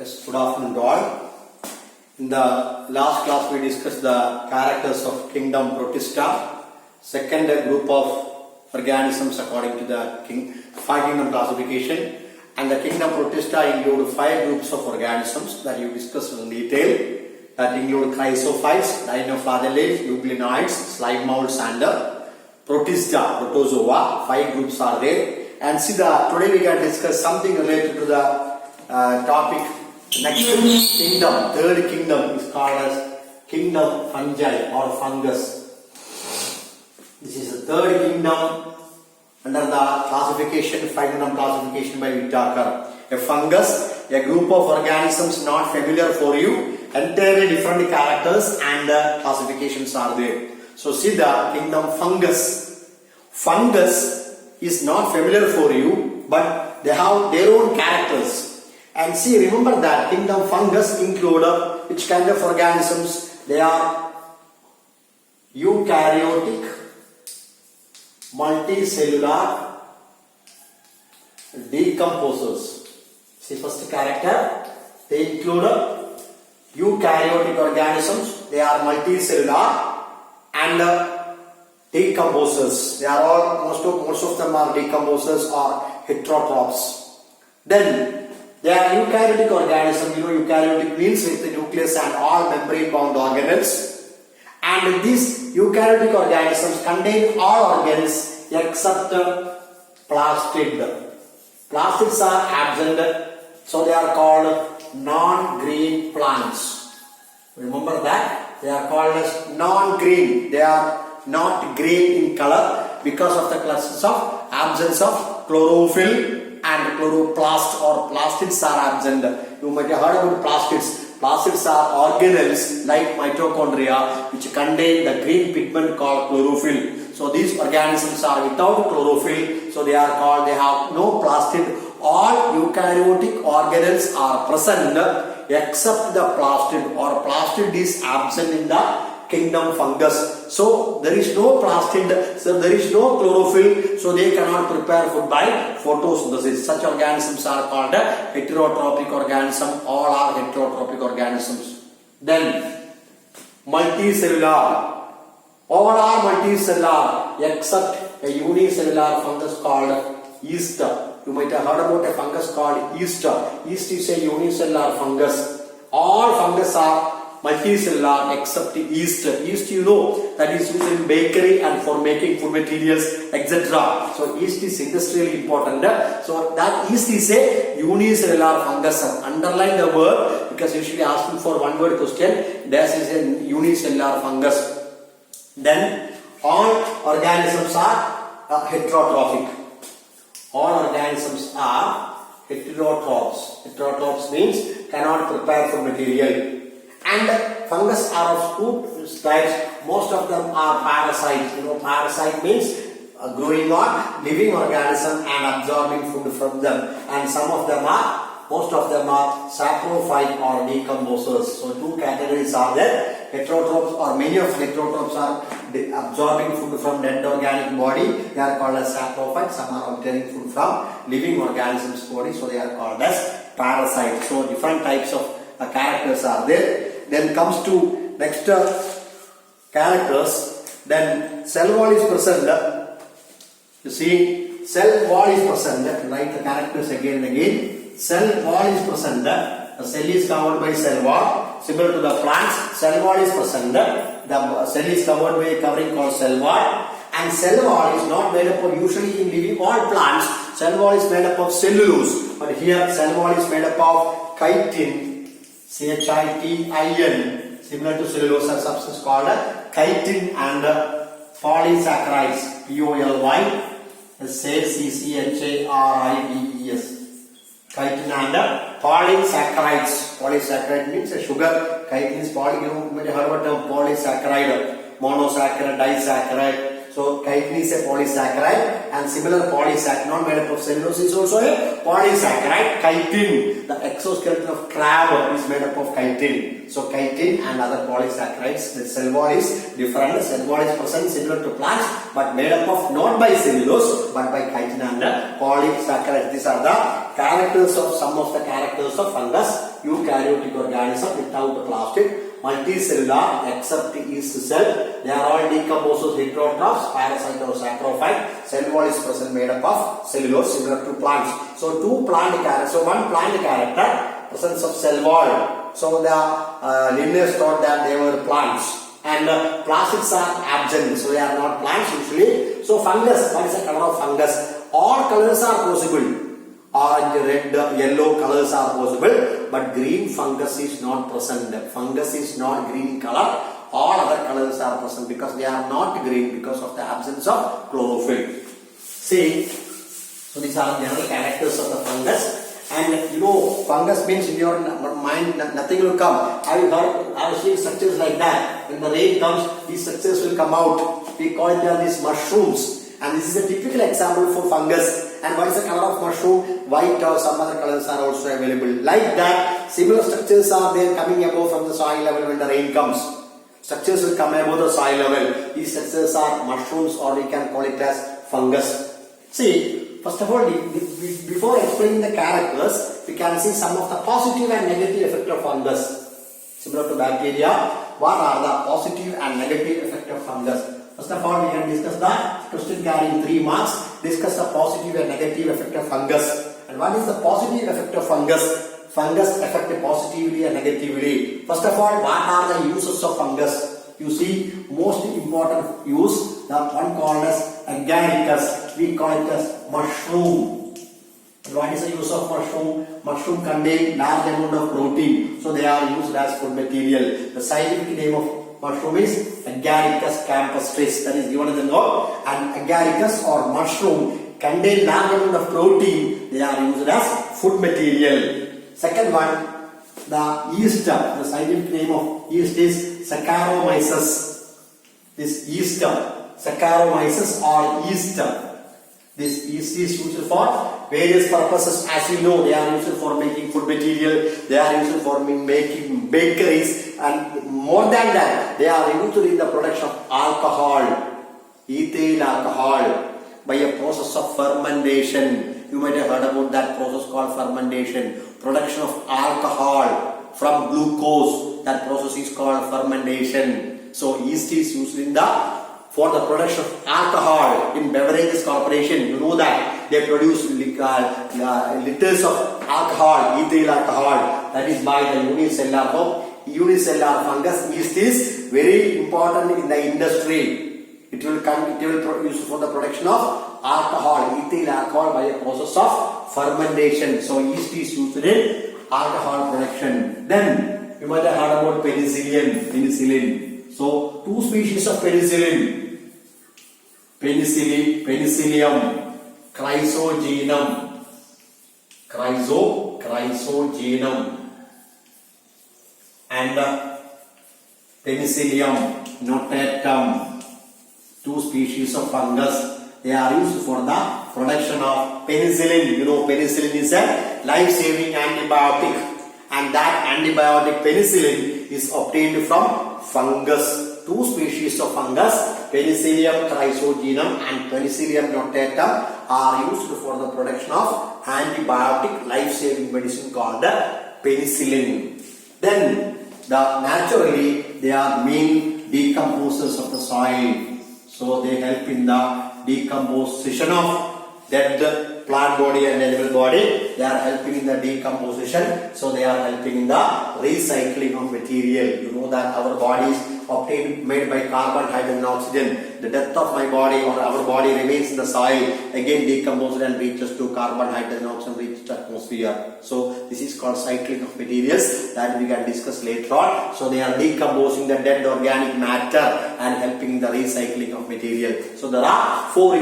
Yes, good afternoon to all. In the last class we discussed the characters of kingdom Protista, second group of organisms according to the five kingdom classification, and the kingdom Protista include five groups of organisms that you discussed in detail. That include chrysophytes, dinoflagellates, euglenoids, slime molds, and Protista, protozoa. Five groups are there. And see, today we can discuss something related to the topic. Next kingdom, third kingdom is called as kingdom fungi or fungus. This is the third kingdom under the classification, five kingdom classification by Whittaker. A fungus, a group of organisms not familiar for you, entirely different characters and classifications are there. So see the kingdom fungus. Fungus is not familiar for you, but they have their own characters. And see, remember that kingdom fungus include which kind of organisms? They are eukaryotic, multicellular, decomposers. See, first character, they include eukaryotic organisms. They are multicellular and decomposers. They are all most of them are decomposers or heterotrophs. Then they are eukaryotic organisms. You know, eukaryotic means with the nucleus and all membrane-bound organelles. And these eukaryotic organisms contain all organs except plastid. Plastids are absent, so they are called non-green plants. Remember that? They are called as non-green. They are not green in color because of the clusters of absence of chlorophyll and chloroplast or plastids are absent. You might have heard about plastids. Plastids are organelles like mitochondria which contain the green pigment called chlorophyll. So these organisms are without chlorophyll, so they are called, they have no plastid. All eukaryotic organelles are present except the plastid, or plastid is absent in the kingdom fungus. So there is no plastid, so there is no chlorophyll, so they cannot prepare food by photosynthesis. Such organisms are called heterotrophic organisms. All are heterotrophic organisms. Then multicellular. All are multicellular except a unicellular fungus called yeast. You might have heard about a fungus called yeast. Yeast is a unicellular fungus. All fungus are multicellular except yeast. Yeast, you know, that is used in bakery and for making food materials, etc. So yeast is industrially important. So that yeast is a unicellular fungus. Underline the word because usually asking for one word question. This is a unicellular fungus. Then all organisms are heterotrophic. All organisms are heterotrophs. Heterotrophs means cannot prepare food material. And fungus are of two types. Most of them are parasites. You know, parasite means growing on living organism and absorbing food from them. And most of them are saprophyte or decomposers. So two categories are there. Heterotrophs, or many of heterotrophs are absorbing food from dead organic body. They are called as saprophytes. Some are obtaining food from living organisms body. So they are called as parasites. So different types of characters are there. Then comes to next characters. Then cell wall is present. You see, cell wall is present. Write the characters again and again. Cell wall is present. The cell is covered by cell wall. Similar to the plants, cell wall is present. The cell is covered by a covering called cell wall. And cell wall is not made up of, usually in living all plants, cell wall is made up of cellulose. But here cell wall is made up of chitin, chitin, similar to cellulose, a substance called chitin, and polysaccharides, POLYSACCHARIDES. Chitin and polysaccharides. Polysaccharide means a sugar. Chitin is poly. You may have heard about the polysaccharide, monosaccharide, disaccharide. So chitin is a polysaccharide, and similar polysaccharide not made up of cellulose is also a polysaccharide. Chitin, the exoskeleton of crab is made up of chitin. So chitin and other polysaccharides. The cell wall is different. Cell wall is present similar to plants, but made up of not by cellulose but by chitin and polysaccharides. These are the characters of some of the characters of fungus. Eukaryotic organism without plastic. Multicellular except yeast cell. They are all decomposers, heterotrophs, parasite or saprophyte. Cell wall is present made up of cellulose similar to plants. So two plant characters. So one plant character, presence of cell wall. So the Linnaeus thought that they were plants. And plastics are absent, so they are not plants usually. So fungus, what is the color of fungus? All colors are possible. Orange, red, yellow colors are possible, but green fungus is not present. Fungus is not green in color. All other colors are present because they are not green because of the absence of chlorophyll. See, so these are general characters of the fungus. And you know, fungus means in your mind nothing will come. Have you heard? I have seen structures like that. When the rain comes, these structures will come out. We call them these mushrooms. And this is a typical example for fungus. And what is the color of mushroom? White or some other colors are also available. Like that, similar structures are there coming above from the soil level when the rain comes. Structures will come above the soil level. These structures are mushrooms, or we can call it as fungus. See, first of all, before explaining the characters, we can see some of the positive and negative effect of fungus. Similar to bacteria, what are the positive and negative effect of fungus? First of all, we can discuss the question carrying 3 marks. Discuss the positive and negative effect of fungus. And what is the positive effect of fungus? Fungus affect positively and negatively. First of all, what are the uses of fungus? You see, most important use, the one called as agaricus. We call it as mushroom. And what is the use of mushroom? Mushroom contain large amount of protein, so they are used as food material. The scientific name of mushroom is Agaricus campestris, that is given in the note. And agaricus or mushroom contain large amount of protein. They are used as food material. Second one, the yeast. The scientific name of yeast is Saccharomyces. This yeast, Saccharomyces or yeast. This yeast is used for various purposes. As you know, they are used for making food material. They are used for making bakeries, and more than that, they are used in the production of alcohol, ethyl alcohol, by a process of fermentation. You might have heard about that process called fermentation. Production of alcohol from glucose. That process is called fermentation. So yeast is used for the production of alcohol in beverages corporation. You know that they produce liters of alcohol, ethyl alcohol. That is by the unicellular form. Unicellular fungus yeast is very important in the industry. It will use for the production of alcohol, ethyl alcohol, by a process of fermentation. So yeast is used in alcohol production. Then you might have heard about penicillin. So two species of penicillin. Penicillium, chrysogenum, and Penicillium notatum. Two species of fungus. They are used for the production of penicillin. You know, penicillin is a life-saving antibiotic, and that antibiotic penicillin is obtained from fungus. Two species of fungus, Penicillium chrysogenum and Penicillium notatum, are used for the production of antibiotic life-saving medicine called penicillin. Then naturally they are main decomposers of the soil. So they help in the decomposition of dead plant body and animal body. They are helping in the decomposition. So they are helping in the recycling of material. You know that our body is made by carbon, hydrogen and oxygen. The death of my body or our body remains in the soil, again decomposed and reaches to carbon, hydrogen and oxygen, reaches the atmosphere. So this is called cycling of materials, that we can discuss later on. So they are decomposing the dead organic matter and helping in the recycling of material. So there are 4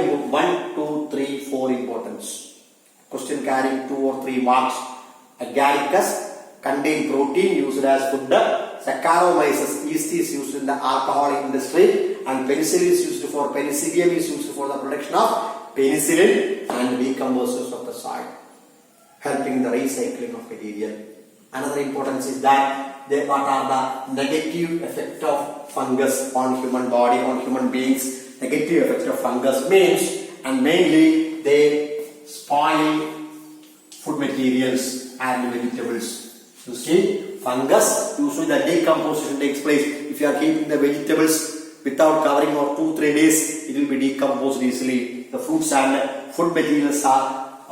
importance. Question carrying 2 or 3 marks. Agaricus contain protein used as food Saccharomyces yeast is used in the alcohol industry, and penicillin is used for penicillium is used for the production of penicillin and decomposers of the soil, helping the recycling of material. Another importance is that what are the negative effect of fungus on human body, on human beings. Negative effect of fungus means, and mainly they spoil food materials and vegetables. You see, fungus, usually the decomposition takes place. If you are keeping the vegetables without covering for 2-3 days, it will be decomposed easily. The fruits and food materials are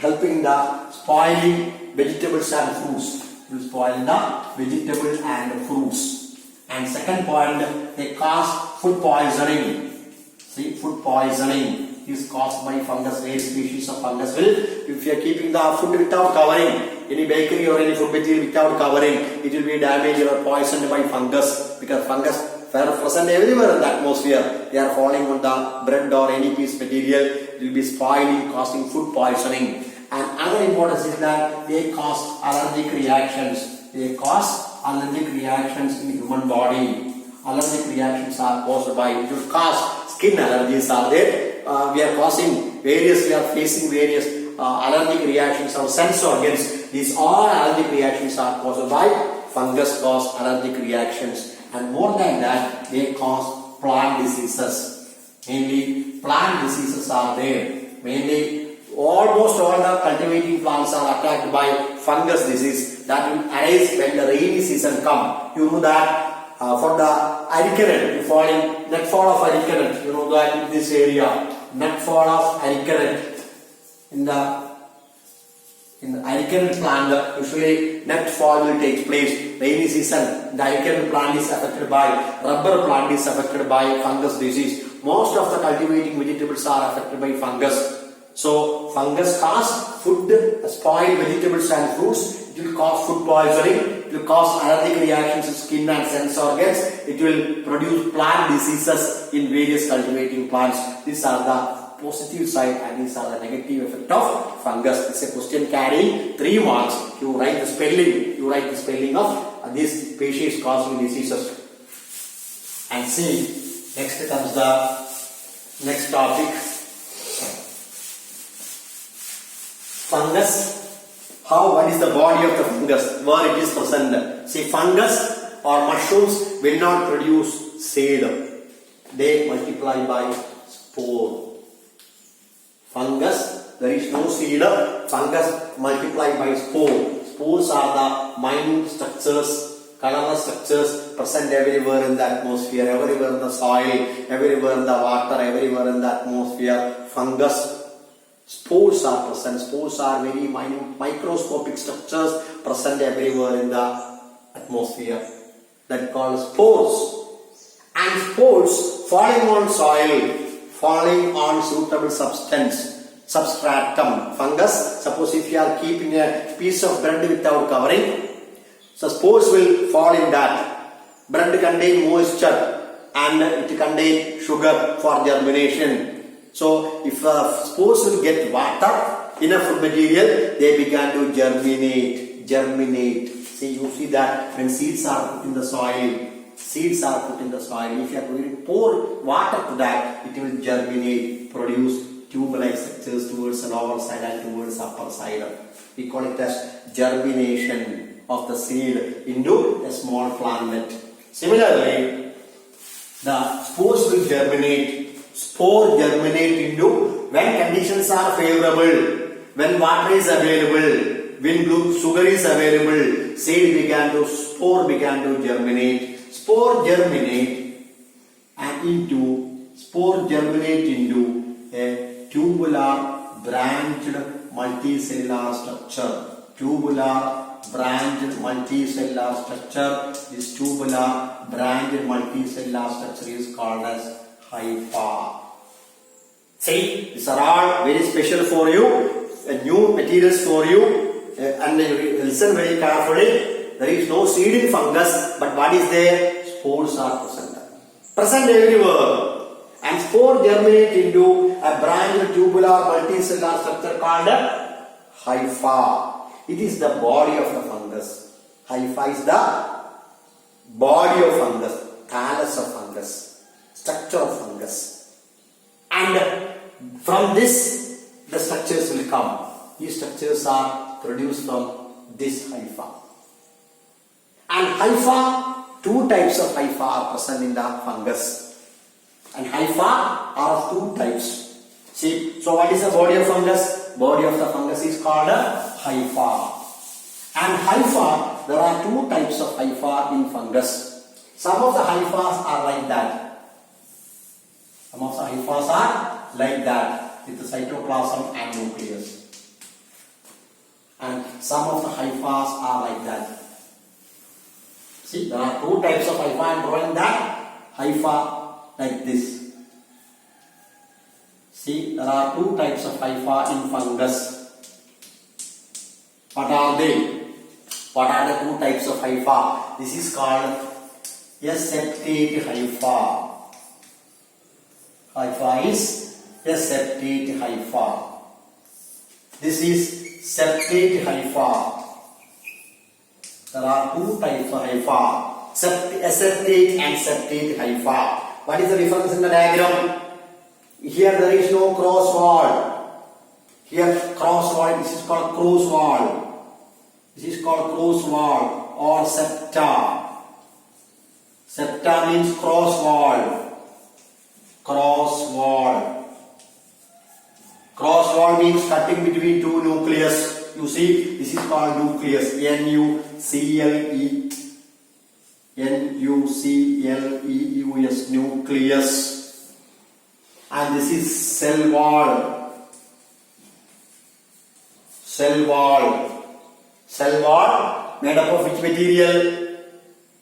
helping the spoiling vegetables and fruits. It will spoil the vegetables and fruits. And second point, they cause food poisoning. See, food poisoning is caused by fungus. Various species of fungus will, if you are keeping the food without covering, any bakery or any food material without covering, it will be damaged or poisoned by fungus, because fungus are present everywhere in the atmosphere. They are falling on the bread or any piece material. It will be spoiling, causing food poisoning. And another importance is that they cause allergic reactions. They cause allergic reactions in human body. Allergic reactions are caused by, it will cause skin allergies are there. We are facing various allergic reactions of sense organs. These all allergic reactions are caused by fungus, cause allergic reactions. And more than that, they cause plant diseases. Mainly plant diseases are there. Mainly almost all the cultivating plants are attacked by fungus disease that will arise when the rainy season comes. You know that for the arecanut, net fall of arecanut, you know that in this area, net fall of arecanut in the arecanut plant, usually net fall will take place. Rainy season, the arecanut plant is affected by, rubber plant is affected by fungus disease. Most of the cultivating vegetables are affected by fungus. So fungus cause food, spoil vegetables and fruits. It will cause food poisoning. It will cause allergic reactions in skin and sense organs. It will produce plant diseases in various cultivating plants. These are the positive side and these are the negative effect of fungus. It's a question carrying 3 marks. You write the spelling. You write the spelling of these species causing diseases. And see, next comes the next topic. Fungus. What is the body of the fungus? Where it is present? See, fungus or mushrooms will not produce seed. They multiply by spore. Fungus, there is no seed. Fungus multiply by spore. Spores are the minute structures, colorless structures present everywhere in the atmosphere, everywhere in the soil, everywhere in the water, everywhere in the atmosphere. Fungus spores are present. Spores are very minute, microscopic structures present everywhere in the atmosphere. That called spores. And spores falling on soil, falling on suitable substance, substratum. Fungus, suppose if you are keeping a piece of bread without covering, so spores will fall in that. Bread contains moisture and it contains sugar for germination. So if spores will get water in a food material, they began to germinate. See, you see that when seeds are put in the soil, if you are going to pour water to that, it will germinate, produce tube-like structures towards the lower side and towards the upper side. We call it as germination of the seed into a small plant. Similarly, the spores will germinate. Spore germinate into when conditions are favorable, when water is available, when sugar is available, spore began to germinate. Spore germinate into a tubular branched multicellular structure. This tubular branched multicellular structure is called as hypha. See, these are all very special for you, new materials for you, and listen very carefully. There is no seed in fungus, but what is there? Spores are present everywhere, and spore germinate into a branched tubular multicellular structure called hypha. It is the body of the fungus. Hypha is the body of fungus, thallus of fungus, structure of fungus. And from this, the structures will come. These structures are produced from this hypha. And hypha, two types of hypha are present in the fungus. And hypha are of two types. See, so what is the body of fungus? Body of the fungus is called a hypha. And hypha, there are two types of hypha in fungus. Some of the hyphas are like that. Some of the hyphas are like that, with the cytoplasm and nucleus. And some of the hyphas are like that. See, there are two types of hypha. I am drawing that hypha like this. See, there are two types of hypha in fungus. What are they? What are the two types of hypha? This is called a septate hypha. Hypha is a septate hypha. This is septate hypha. There are two types of hypha. Aseptate and septate hypha. What is the difference in the diagram? Here there is no cross wall. Here cross wall. This is called cross wall. This is called cross wall or septa. Septa means cross wall. Cross wall. Cross wall means cutting between two nucleus. You see, this is called nucleus. N-U-C-L-E. N-U-C-L-E-U-S. Nucleus. And this is cell wall. Cell wall. Cell wall made up of which material?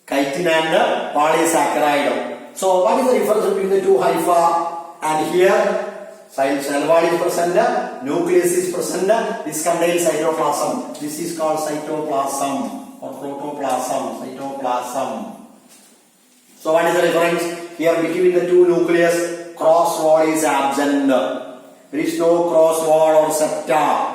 Chitin and polysaccharide. So what is the difference between the two hypha? And here cell wall is present, nucleus is present, this contains cytoplasm. This is called cytoplasm or protoplasm. Cytoplasm. So what is the difference? Here between the two nucleus, cross wall is absent. There is no cross wall or septa.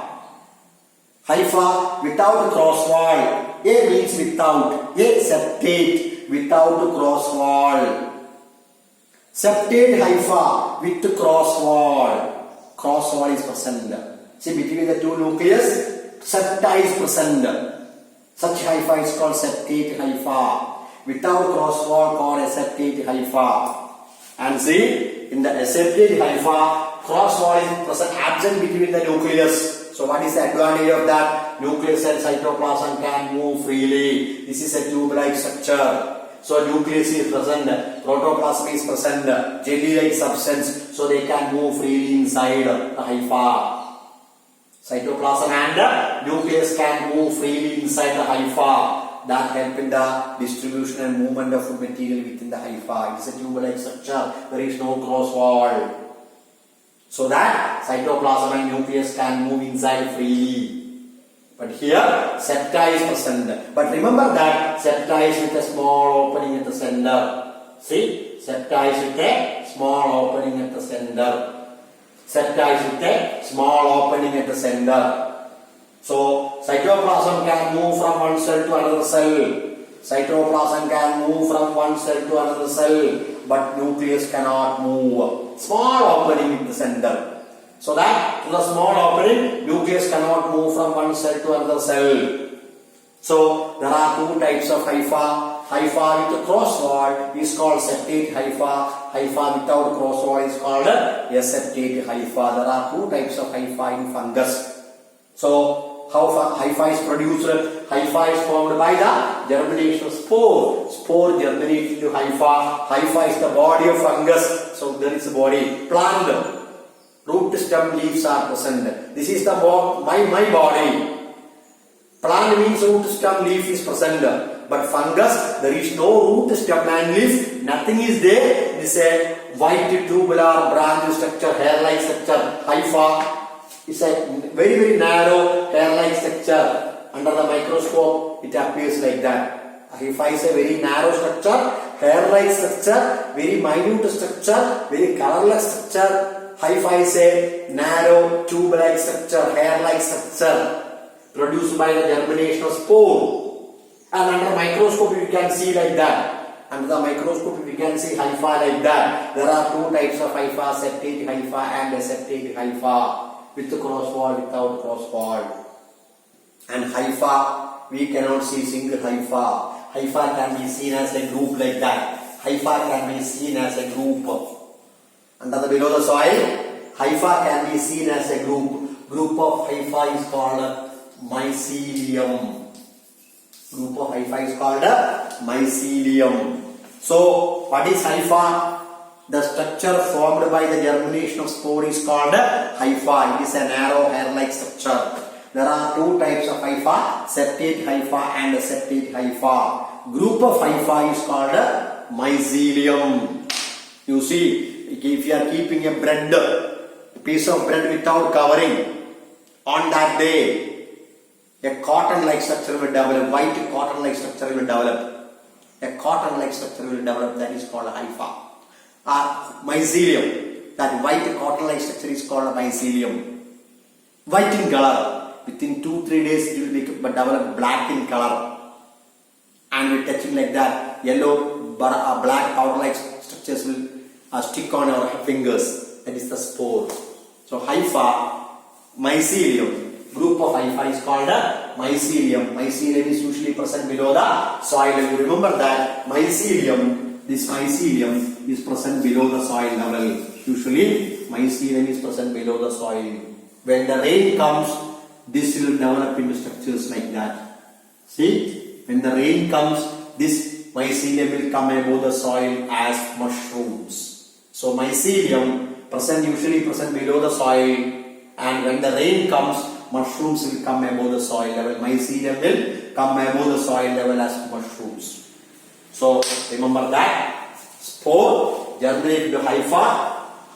Hypha without cross wall. A means without. A septate without cross wall. Septate hypha with cross wall. Cross wall is present. See, between the two nucleus, septa is present. Such hypha is called septate hypha. Without cross wall called aseptate hypha. And see, in the aseptate hypha, cross wall is present, absent between the nucleus. So what is the advantage of that? Nucleus and cytoplasm can move freely. This is a tube-like structure. So nucleus is present, protoplasm is present, jelly-like substance, so they can move freely inside the hypha. Cytoplasm and nucleus can move freely inside the hypha. That help in the distribution and movement of food material within the hypha. It is a tube-like structure. There is no cross wall. So that cytoplasm and nucleus can move inside freely. But here septa is present. But remember that septa is with a small opening at the center. See, septa is with a small opening at the center. Septa is with a small opening at the center. So cytoplasm can move from one cell to another cell. Cytoplasm can move from one cell to another cell, but nucleus cannot move. Small opening in the center. So that to the small opening, nucleus cannot move from one cell to another cell. So there are two types of hypha. Hypha with a cross wall is called septate hypha. Hypha without cross wall is called aseptate hypha. There are two types of hypha in fungus. So how hypha is produced? Hypha is formed by the germination of spore. Spore germinates into hypha. Hypha is the body of fungus. So there is a body. Plant. Root, stem, leaves are present. This is the my body. Plant means root, stem, leaf is present. But fungus, there is no root, stem and leaf. Nothing is there. It is a white tubular branch structure, hair-like structure. Hypha is a very narrow hair-like structure. Under the microscope, it appears like that. Hypha is a very narrow structure, hair-like structure, very minute structure, very colorless structure. Hypha is a narrow tube-like structure, hair-like structure, produced by the germination of spore. And under microscope you can see like that. Under the microscope we can see hypha like that. There are two types of hypha, septate hypha and aseptate hypha, with crossword, without crossword. And hypha, we cannot see single hypha. Hypha can be seen as a group like that. Hypha can be seen as a group. Under the below the soil, hypha can be seen as a group. Group of hypha is called mycelium. Group of hypha is called mycelium. So, what is hypha? The structure formed by the germination of spore is called hypha. It is a narrow hair-like structure. There are two types of hypha, septate hypha and aseptate hypha. Group of hypha is called mycelium. You see, if you are keeping a piece of bread without covering, on that day, a cotton-like structure will develop, white cotton-like structure will develop. A cotton-like structure will develop, that is called hypha. Mycelium, that white cotton-like structure is called mycelium. White in color. Within 2-3 days it will develop black in color. And with touching like that, yellow, black powder-like structures will stick on our fingers. That is the spore. So hypha, mycelium, group of hypha is called mycelium. Mycelium is usually present below the soil. You remember that this mycelium is present below the soil level. Usually mycelium is present below the soil. When the rain comes, this will develop into structures like that. See, when the rain comes, this mycelium will come above the soil as mushrooms. So mycelium usually present below the soil, and when the rain comes, mushrooms will come above the soil level. Mycelium will come above the soil level as mushrooms. So remember that spore germinate into hypha.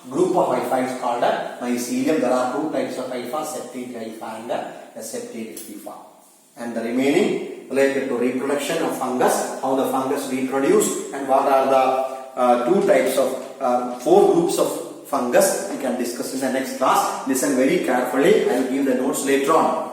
Group of hypha is called mycelium. There are two types of hypha, septate hypha and aseptate hypha. And the remaining related to reproduction of fungus, how the fungus reproduce, and what are the four groups of fungus, we can discuss in the next class. Listen very carefully. I will give the notes later on.